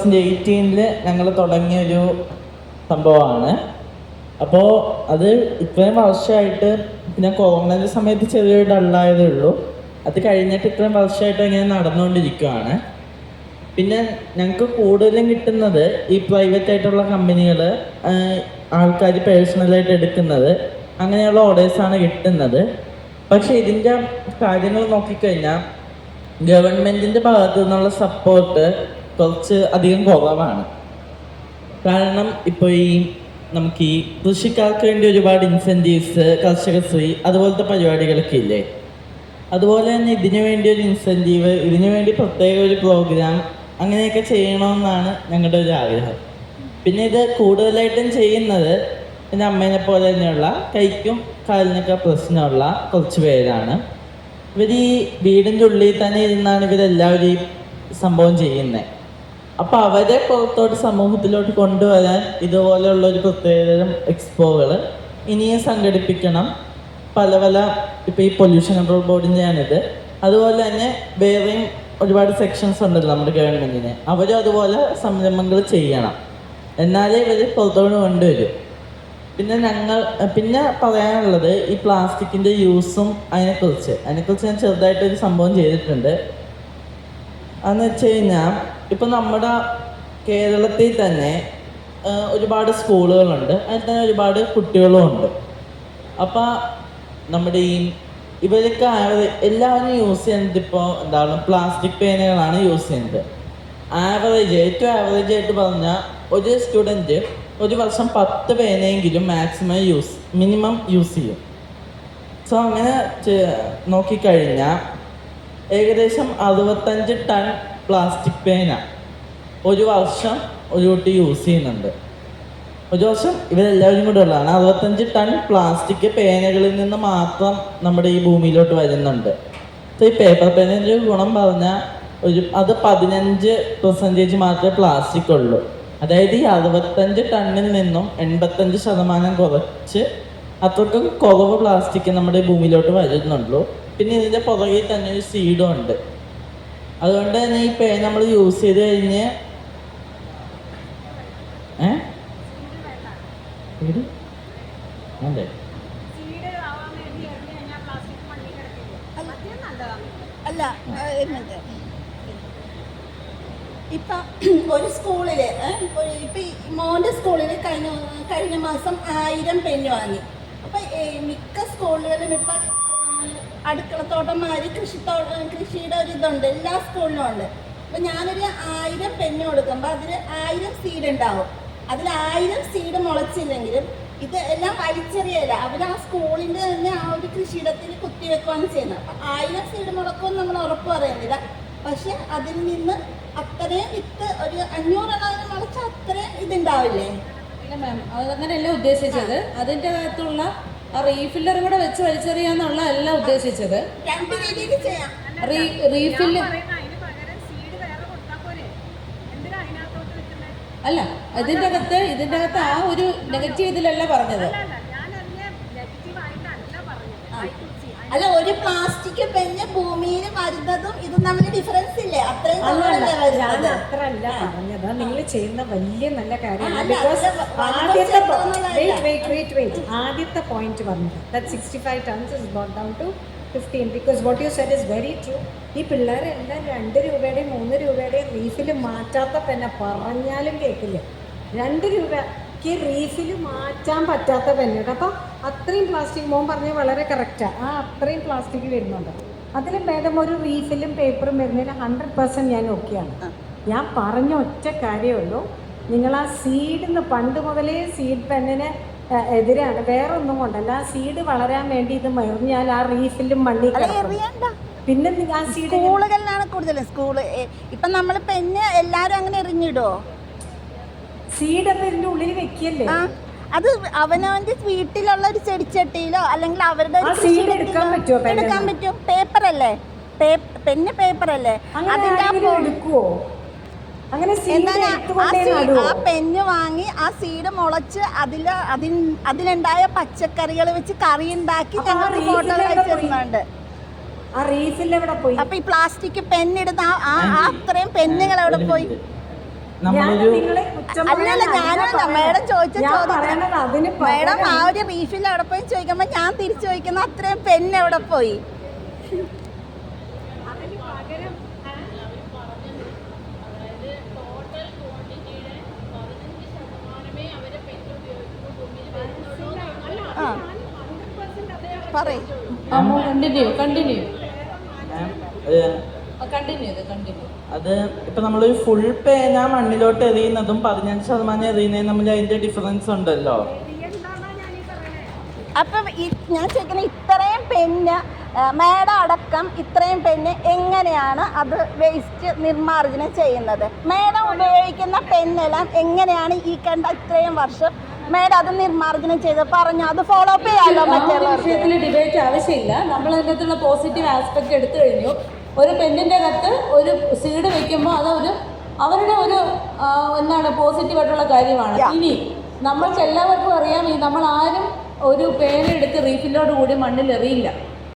2018 ഞങ്ങൾ തുടങ്ങിയൊരു സംഭവമാണ്. അപ്പോൾ അത് ഇത്രയും വർഷമായിട്ട് പിന്നെ കൊറോണയുടെ സമയത്ത് ചെറിയൊരു ഡള്ളായതേ ഉള്ളൂ. അത് കഴിഞ്ഞിട്ട് ഇത്രയും വർഷമായിട്ട് ഇങ്ങനെ നടന്നുകൊണ്ടിരിക്കുകയാണ്. പിന്നെ ഞങ്ങൾക്ക് കൂടുതലും കിട്ടുന്നത് ഈ പ്രൈവറ്റ് ആയിട്ടുള്ള കമ്പനികൾ, ആൾക്കാർ പേഴ്സണലായിട്ട് എടുക്കുന്നത്, അങ്ങനെയുള്ള ഓർഡേഴ്സാണ് കിട്ടുന്നത്. പക്ഷേ ഇതിൻ്റെ കാര്യങ്ങൾ നോക്കിക്കഴിഞ്ഞാൽ ഗവൺമെൻറ്റിൻ്റെ ഭാഗത്തു നിന്നുള്ള സപ്പോർട്ട് കുറച്ച് അധികം കുറവാണ്. കാരണം ഇപ്പോൾ നമുക്ക് ഈ കൃഷിക്കാർക്ക് വേണ്ടി ഒരുപാട് ഇൻസെൻറ്റീവ്സ്, കർഷകശ്രീ അതുപോലത്തെ പരിപാടികളൊക്കെ ഇല്ലേ, അതുപോലെ തന്നെ ഇതിനു വേണ്ടി ഒരു ഇൻസെൻറ്റീവ്, ഇതിനു വേണ്ടി പ്രത്യേക ഒരു പ്രോഗ്രാം അങ്ങനെയൊക്കെ ചെയ്യണമെന്നാണ് ഞങ്ങളുടെ ഒരു ആഗ്രഹം. പിന്നെ ഇത് കൂടുതലായിട്ടും ചെയ്യുന്നത് എൻ്റെ അമ്മേനെ പോലെ തന്നെയുള്ള കൈക്കും കാലിനൊക്കെ പ്രശ്നമുള്ള കുറച്ച് പേരാണ്. ഇവർ ഈ വീടിൻ്റെ ഉള്ളിൽ തന്നെ ഇരുന്നാണ് ഇവരെല്ലാവരും ഈ സംഭവം ചെയ്യുന്നത്. അപ്പോൾ അവരെ പുറത്തോട്ട് സമൂഹത്തിലോട്ട് കൊണ്ടുവരാൻ ഇതുപോലെയുള്ള ഒരു പ്രത്യേകതരം എക്സ്പോകൾ ഇനിയും സംഘടിപ്പിക്കണം. പല ഇപ്പോൾ ഈ പൊല്യൂഷൻ കൺട്രോൾ ബോർഡിൻ്റെയാണിത്. അതുപോലെ തന്നെ വേറെയും ഒരുപാട് സെക്ഷൻസ് ഉണ്ടല്ലോ നമ്മുടെ ഗവൺമെൻറ്റിന്. അവരും അതുപോലെ സംരംഭങ്ങൾ ചെയ്യണം, എന്നാലേ ഇവർ പുറത്തോട്ട് കൊണ്ടുവരും. പിന്നെ പറയാനുള്ളത് ഈ പ്ലാസ്റ്റിക്കിൻ്റെ യൂസും അതിനെക്കുറിച്ച് ഞാൻ ചെറുതായിട്ടൊരു സംഭവം ചെയ്തിട്ടുണ്ട്. അതെന്ന് വെച്ച് കഴിഞ്ഞാൽ ഇപ്പം നമ്മുടെ കേരളത്തിൽ തന്നെ ഒരുപാട് സ്കൂളുകളുണ്ട്, അതിൽ തന്നെ ഒരുപാട് കുട്ടികളും ഉണ്ട്. അപ്പം നമ്മുടെ ഇവരൊക്കെ എല്ലാവരും യൂസ് ചെയ്യുന്നത് ഇപ്പോൾ പ്ലാസ്റ്റിക് പേനകളാണ് യൂസ് ചെയ്യുന്നത്. ഏറ്റവും ആവറേജ് ആയിട്ട് പറഞ്ഞാൽ ഒരു സ്റ്റുഡൻറ്റ് ഒരു വർഷം 10 പേനയെങ്കിലും മിനിമം യൂസ് ചെയ്യും. സോ അങ്ങനെ നോക്കിക്കഴിഞ്ഞാൽ ഏകദേശം 65 ടൺ പ്ലാസ്റ്റിക് പേന ഒരു വർഷം ഒരു കുട്ടി യൂസ് ചെയ്യുന്നുണ്ട്. ഒരു വർഷം ഇവരെല്ലാവരും കൂടെ ഉള്ളതാണ്. 65 ടൺ പ്ലാസ്റ്റിക് പേനകളിൽ നിന്ന് മാത്രം നമ്മുടെ ഈ ഭൂമിയിലോട്ട് വരുന്നുണ്ട്. സോ ഈ പേപ്പർ പേനയുടെ ഗുണം പറഞ്ഞാൽ അത് 15% മാത്രമേ പ്ലാസ്റ്റിക് ഉള്ളൂ. അതായത് ഈ 65 ടണ്ണിൽ നിന്നും 85% കുറച്ച് അത്രയ്ക്ക് കുറവ് പ്ലാസ്റ്റിക് നമ്മുടെ ഭൂമിയിലോട്ട് വരുന്നുള്ളൂ. പിന്നെ ഇതിൻ്റെ പുറകിൽ തന്നെ ഒരു സീഡും ഉണ്ട്. അതുകൊണ്ട് തന്നെ ഈ പേന നമ്മൾ യൂസ് ചെയ്ത് കഴിഞ്ഞ് അതെ അല്ല ഇപ്പം ഒരു സ്കൂളില് ഇപ്പം മോൻ്റെ സ്കൂളിൽ കഴിഞ്ഞ മാസം 1000 പെന്ന് വാങ്ങി. അപ്പം മിക്ക സ്കൂളുകളിലും ഇപ്പം അടുക്കളത്തോട്ടന്മാര് കൃഷിയുടെ ഒരു ഇതുണ്ട്, എല്ലാ സ്കൂളിലും ഉണ്ട്. അപ്പം ഞാനൊരു 1000 പെന്ന് കൊടുക്കുമ്പോൾ അതിൽ 1000 സീഡ് ഉണ്ടാവും. അതിൽ 1000 സീഡ് മുളച്ചില്ലെങ്കിലും ഇത് എല്ലാം വലിച്ചെറിയല്ല, അവർ ആ സ്കൂളിൻ്റെ തന്നെ ആ ഒരു കൃഷിയിടത്തിൽ കുത്തിവെക്കുകയാണ് ചെയ്യുന്നത്. അപ്പം 1000 സീഡ് മുളക്കുമെന്ന് നമ്മൾ ഉറപ്പ് പറയുന്നില്ല. പക്ഷെ അതിൽ നിന്ന് അത്രയും വിത്ത് ഒരു 500 മുളച്ച അത്രയും ഇതുണ്ടാവില്ലേ? ഇല്ല മാം, അതങ്ങനെയല്ല ഉദ്ദേശിച്ചത്. അതിൻ്റെ അകത്തുള്ള ആ റീഫില്ലറും കൂടെ വെച്ച് വലിച്ചെറിയാന്നുള്ള അല്ല ഉദ്ദേശിച്ചത്. 2 രീതിയിൽ ചെയ്യാം. റീഫില്ല് അല്ല, ഇതിൻ്റെ അകത്ത് ആ ഒരു നെഗറ്റീവ് ഇതിലല്ല പറഞ്ഞത്. അല്ല, ഒരു പ്ലാസ്റ്റിക് പെന്ന് ഭൂമിയിൽ വരുന്നതും ഇതും തമ്മിൽ ഡിഫറൻസ് ഇല്ലേ? അത്രയും അത്രല്ല പറഞ്ഞത്. നിങ്ങൾ ചെയ്യുന്ന വലിയ നല്ല കാര്യമാണ്. ആദ്യത്തെ പോയിന്റ് പറഞ്ഞത് that 65 tons is brought down to 15 because what you said is very true. ഈ പിള്ളേരെല്ലാം 2 രൂപയുടെയും 3 രൂപയുടെയും റീഫിൽ മാറ്റാത്ത പെന്നെ പറഞ്ഞാലും കേൾക്കില്ല. 2 രൂപയ്ക്ക് റീഫിൽ മാറ്റാൻ പറ്റാത്ത പെന്നുണ്ട്. അപ്പോൾ അത്രയും പ്ലാസ്റ്റിക് മോൻ പറഞ്ഞത് വളരെ കറക്റ്റാണ്. അത്രയും പ്ലാസ്റ്റിക് വരുന്നുണ്ട്. അതിലും ഭേദം ഒരു റീഫിലും പേപ്പറും വരുന്നതിന് 100% ഞാൻ ഓക്കെയാണ്. ഞാൻ പറഞ്ഞ ഒറ്റ കാര്യമേ ഉള്ളൂ, നിങ്ങൾ ആ സീഡിന്ന് പണ്ട് മുതലേ സീഡ് പെന്നിന് എതിരാണ്, വേറെ ഒന്നും കൊണ്ടല്ല. ആ സീഡ് വളരാൻ വേണ്ടി ഇത് എറിഞ്ഞാൽ ആ റീഫിലും മണ്ണി പിന്നെ ആ സീഡ് സ്കൂളുകളിലാണ് കൂടുതൽ. ഇപ്പം നമ്മൾ പെന്ന് എല്ലാവരും അങ്ങനെ എറിഞ്ഞിടോ? സീഡ് അപ്പം ഇതിൻ്റെ ഉള്ളിൽ വെക്കല്ലേ? അത് അവനവന്റെ വീട്ടിലുള്ള ഒരു ചെടിച്ചട്ടിയിലോ അല്ലെങ്കിൽ അവരുടെ എടുക്കാൻ പറ്റും. പേപ്പറല്ലേ, പെന്ന് പേപ്പറല്ലേ, അതിന്റെ എടുക്കുവോ? അങ്ങനെ ആ പെന്ന് വാങ്ങി ആ സീഡ് മുളച്ച് അതിലുണ്ടായ പച്ചക്കറികൾ വെച്ച് കറി ഉണ്ടാക്കി ഞങ്ങൾക്ക് ഫോട്ടോ അയച്ചിരുന്നുണ്ട്. പോയി? അപ്പൊ ഈ പ്ലാസ്റ്റിക് പെന്നിടുന്ന അത്രയും പെന്നുകൾ അവിടെ പോയി? നമ്മളൊരു നിങ്ങളെ കുറ്റം അല്ലല്ല, ഞാനും മേഡം ചോദിച്ച ഞാൻ ചോദ്യം പറയണത് അതിന് മേഡം ആ ഒരു റീഫിൽ എവിടെ പോയി ചോദിക്കുമ്പോൾ ഞാൻ തിരിച്ചു ചോദിക്കുന്ന അത്രയും പെന്ന് എവിടെ പോയി? ആ പറയ്. കണ്ടിന്യൂ മാം കണ്ടിന്യൂ. അത് ഇപ്പൊ നമ്മളൊരു ഫുൾ പേന മണ്ണിലോട്ട് എറിയുന്നതും 15% എറിയുന്നതും തമ്മിൽ അതിന്റെ ഡിഫറൻസ് ഉണ്ടല്ലോ. അപ്പം ഞാൻ ചോദിക്കുന്ന ഇത്രയും പെന്ന് മേഡം അടക്കം ഇത്രയും പെന്ന് എങ്ങനെയാണ് അത് വേസ്റ്റ് നിർമ്മാർജ്ജനം ചെയ്യുന്നത്? മേഡം ഉപയോഗിക്കുന്ന പെന്നെല്ലാം എങ്ങനെയാണ് ഈ കണ്ട ഇത്രയും വർഷം മേഡം അത് നിർമ്മാർജ്ജനം ചെയ്ത് പറഞ്ഞു? അത് ഫോളോ അപ്പ് ചെയ്യാമല്ലോ മറ്റുള്ളവർക്ക്. വിഷയത്തിൽ ഡിബേറ്റ് ആവശ്യമില്ല. നമ്മൾ അതിനകത്തുള്ള പോസിറ്റീവ് ആസ്പെക്ട് എടുത്തു കഴിഞ്ഞു. ഒരു പെന്നിൻ്റെ അകത്ത് ഒരു സീഡ് വെക്കുമ്പോൾ അത് അവരുടെ ഒരു എന്താണ് പോസിറ്റീവായിട്ടുള്ള കാര്യമാണ്. ഇനി നമ്മൾക്ക് എല്ലാവർക്കും അറിയാം, നമ്മൾ ആരും ഒരു പേന എടുത്ത് റീഫില്ലോട് കൂടി മണ്ണിൽ എറിയില്ല.